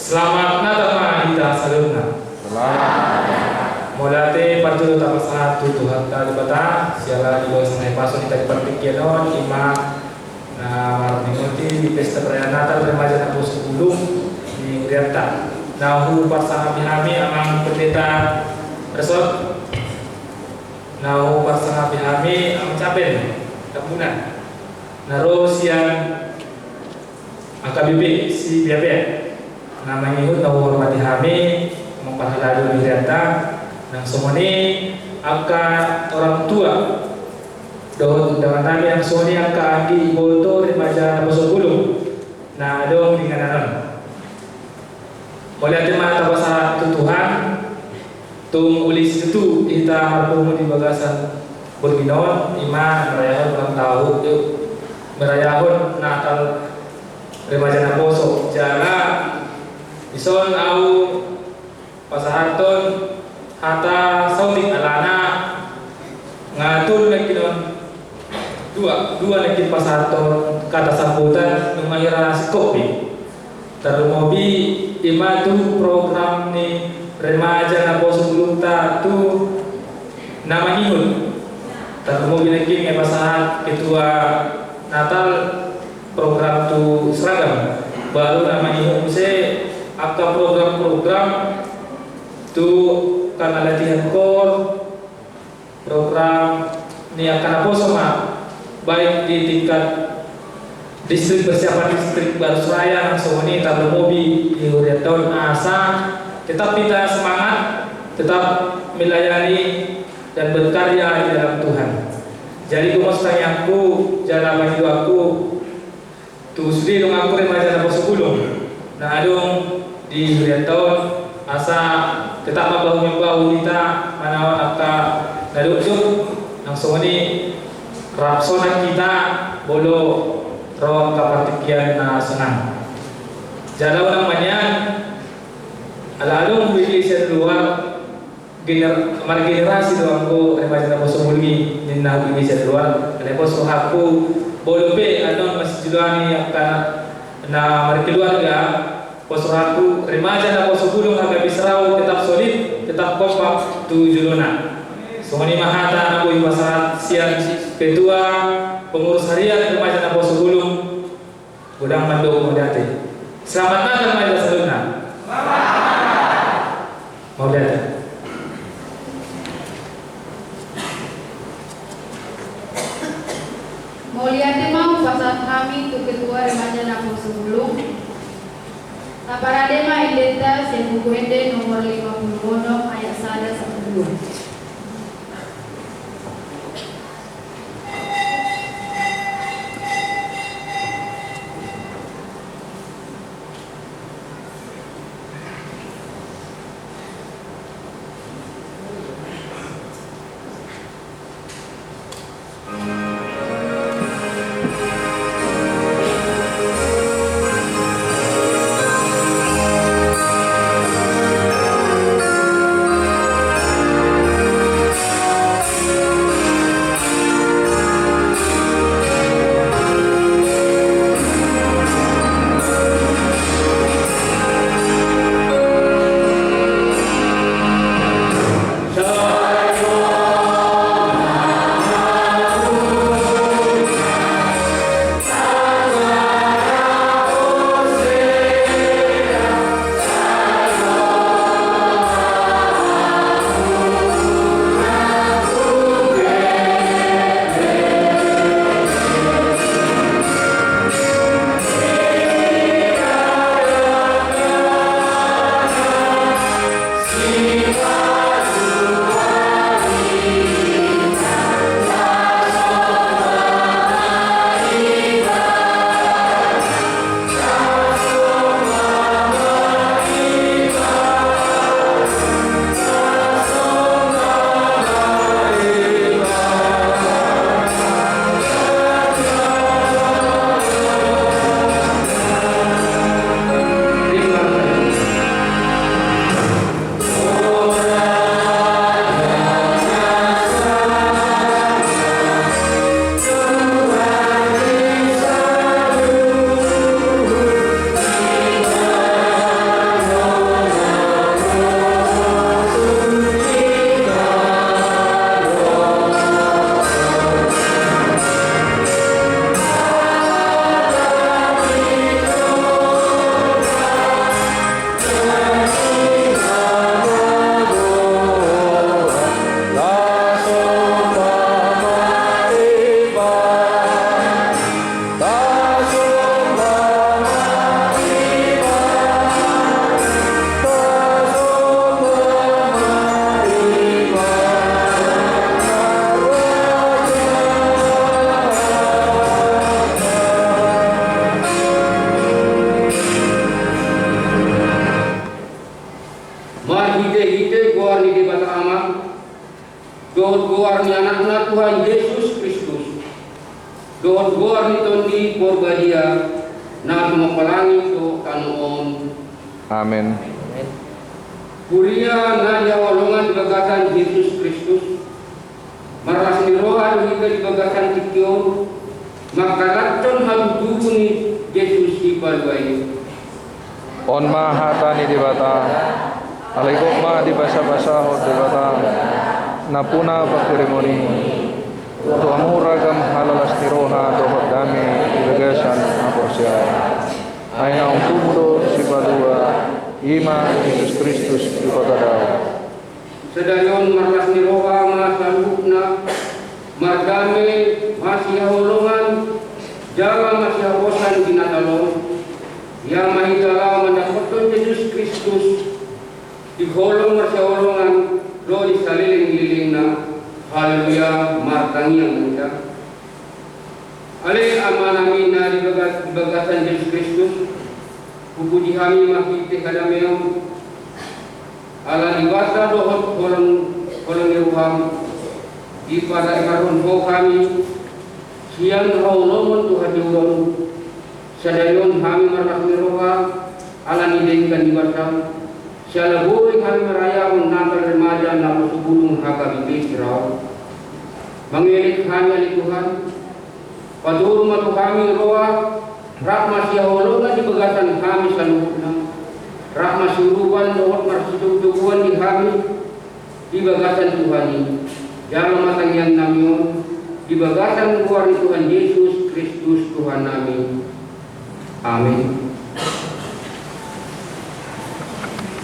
Selamat Natal Mahita Saluna. Molate patut tak satu Tuhan tadi bata siala di bawah sangai paso kita diperpikir non ima mengikuti di pesta perayaan Natal remaja Natal 10 di Urianta. Nahu pasangan bihami amang pendeta resort. Nahu pasangan bihami amang capen kapunan. Naros yang AKBP si biaya namanya itu nahu hormati kami memperhaladu di Urianta. Nah semua ini akan orang tua doa undangan kami yang semua ini akan agi iboto remaja Natal 10. Nah dong dengan anon oleh tema tabasa Tuhan tung ulis itu kita harus di bagasan berginon iman merayakan ulang tahun merayakan Natal remaja Naposo jala ison au pasahaton hata sautik alana ngatur lagi dua lagi pasahaton kata sambutan mengakhirkan kopi termobi ima tu program ni remaja Naposo Gulunta tu nama ihun termobi lagi ngai pasahat ketua Natal program tu seragam baru nama ihun se akan program-program tu karena latihan core program ni akan apa sama baik di tingkat distrik persiapan distrik baru seraya langsung ini tabel mobi di Urianton asa tetap kita semangat tetap melayani dan berkarya di dalam Tuhan. Jadi kumus tanya aku jalan bagi aku tu sudi dong aku remaja Natal 10 nah adong di Urianton asa tetap membahu kita manawan akka nalujuk langsung ini rapsona kita bolo ro kapatikian na senang jalaw namanya alalong bili sa luar generasi doang ko remaja na poso mulgi ninna bili sa luar alepos ko haku bolo pe anong mas julani akka na markeluarga posraku remaja na poso gulung agak bisrau tetap solid tetap kompak tu juluna songoni mahata aku ipasahat siang ketua pengurus harian remaja na poso gulung gudang mandok modate selamat Natal remaja Saluna mau datang Mauliate mau pasat kami tu ketua remaja na poso gulung Aparadema Ileta Sebuguende nomor 51 ayat 1 sampai 2. amat dohot goar ni anakna Tuhan Yesus Kristus dohot goar ni tondi porbadia na tumapalangi to kanuon. Amin. Kuria na jawalongan di bagatan Yesus Kristus maras ni roha hingga di bagatan tikyon makalakton haluduhu ni Yesus di palwai. On mahata ni dibata. Alaikok ma di basa-basa hot dibata. Napuna pakirimoni. Tu amuragam halalas ni roha dohot dami ibagasan aposya. Aina ang tumulo si Padua Ima Yesus Kristus di kota daw. Sedayon maras ni roha masalukna mardame masih holongan jalan masih haposan dinatalon yang mahidala mendapatkan Yesus Kristus di holong masih holongan lo di saliling-lilingna. Haleluya martangi yang mulia. Ale amanami na di bagatan Yesus Kristus puji kami makite kadameo ala dibasa dohot kolong iruham di pada ikarun ho kami siang haulomon Tuhan diuron sadayon kami marah miroha ala nidengkan dibasa siala boy kami merayang natal remaja na pasubulong haka bibis raw mengilik kami ali Tuhan paduro matu kami roa rahmat Yahweh di bagatan kami saluhna rahmat suruban dohot marsidug-duguan di kami di bagatan Tuhan ini dalam matangyan namion di bagatan kuar Tuhan Yesus Kristus Tuhan nami. Amin.